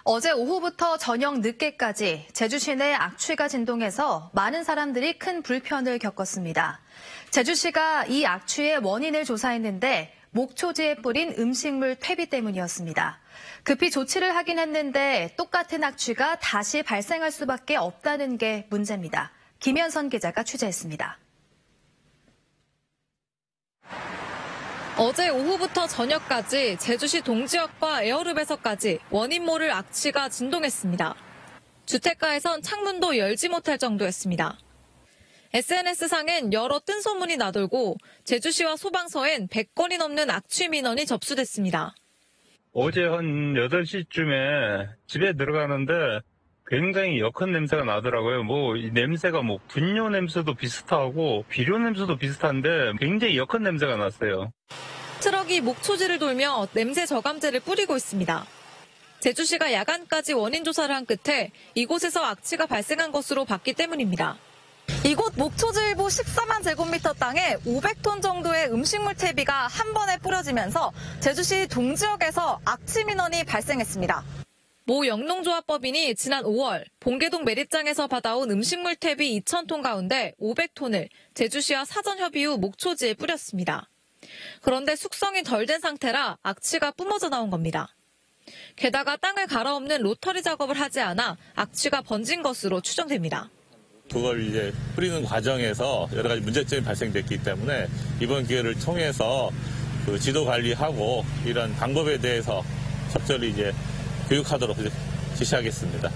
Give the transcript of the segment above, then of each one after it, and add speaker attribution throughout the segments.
Speaker 1: 어제 오후부터 저녁 늦게까지 제주 시내 악취가 진동해서 많은 사람들이 큰 불편을 겪었습니다. 제주시가 이 악취의 원인을 조사했는데 목초지에 뿌린 음식물 퇴비 때문이었습니다. 급히 조치를 하긴 했는데 똑같은 악취가 다시 발생할 수밖에 없다는 게 문제입니다. 김현선 기자가 취재했습니다.
Speaker 2: 어제 오후부터 저녁까지 제주시 동지역과 에어룹에서까지 원인 모를 악취가 진동했습니다. 주택가에선 창문도 열지 못할 정도였습니다. SNS상엔 여러 뜬소문이 나돌고 제주시와 소방서엔 100건이 넘는 악취 민원이 접수됐습니다.
Speaker 3: 어제 한 8시쯤에 집에 들어가는데 굉장히 역한 냄새가 나더라고요. 이 냄새가 분뇨 냄새도 비슷하고 비료 냄새도 비슷한데 굉장히 역한 냄새가 났어요.
Speaker 2: 트럭이 목초지를 돌며 냄새 저감제를 뿌리고 있습니다. 제주시가 야간까지 원인 조사를 한 끝에 이곳에서 악취가 발생한 것으로 봤기 때문입니다. 이곳 목초지 일부 14만 제곱미터 땅에 500톤 정도의 음식물 퇴비가 한 번에 뿌려지면서 제주시 동지역에서 악취 민원이 발생했습니다. 모 영농조합법인이 지난 5월 봉계동 매립장에서 받아온 음식물 퇴비 2,000톤 가운데 500톤을 제주시와 사전 협의 후 목초지에 뿌렸습니다. 그런데 숙성이 덜 된 상태라 악취가 뿜어져 나온 겁니다. 게다가 땅을 갈아엎는 로터리 작업을 하지 않아 악취가 번진 것으로 추정됩니다.
Speaker 4: 그걸 이제 뿌리는 과정에서 여러 가지 문제점이 발생됐기 때문에 이번 기회를 통해서 지도 관리하고 이런 방법에 대해서 적절히 이제 교육하도록 지시하겠습니다.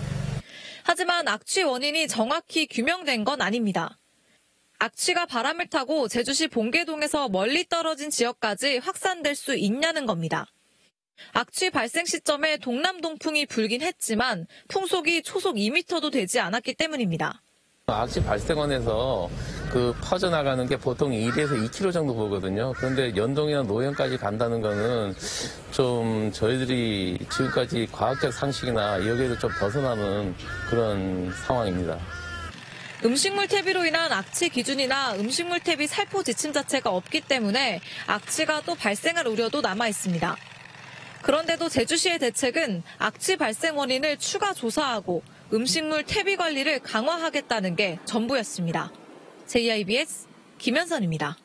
Speaker 2: 하지만 악취 원인이 정확히 규명된 건 아닙니다. 악취가 바람을 타고 제주시 봉계동에서 멀리 떨어진 지역까지 확산될 수 있냐는 겁니다. 악취 발생 시점에 동남동풍이 불긴 했지만 풍속이 초속 2m도 되지 않았기 때문입니다.
Speaker 5: 악취 발생원에서 퍼져나가는 게 보통 1에서 2km 정도 보거든요. 그런데 연동이나 노현까지 간다는 거는 좀 저희들이 지금까지 과학적 상식이나 여기에도 좀 벗어나는 그런 상황입니다.
Speaker 2: 음식물 퇴비로 인한 악취 기준이나 음식물 퇴비 살포 지침 자체가 없기 때문에 악취가 또 발생할 우려도 남아 있습니다. 그런데도 제주시의 대책은 악취 발생 원인을 추가 조사하고 음식물 퇴비 관리를 강화하겠다는 게 전부였습니다. JIBS 김현선입니다.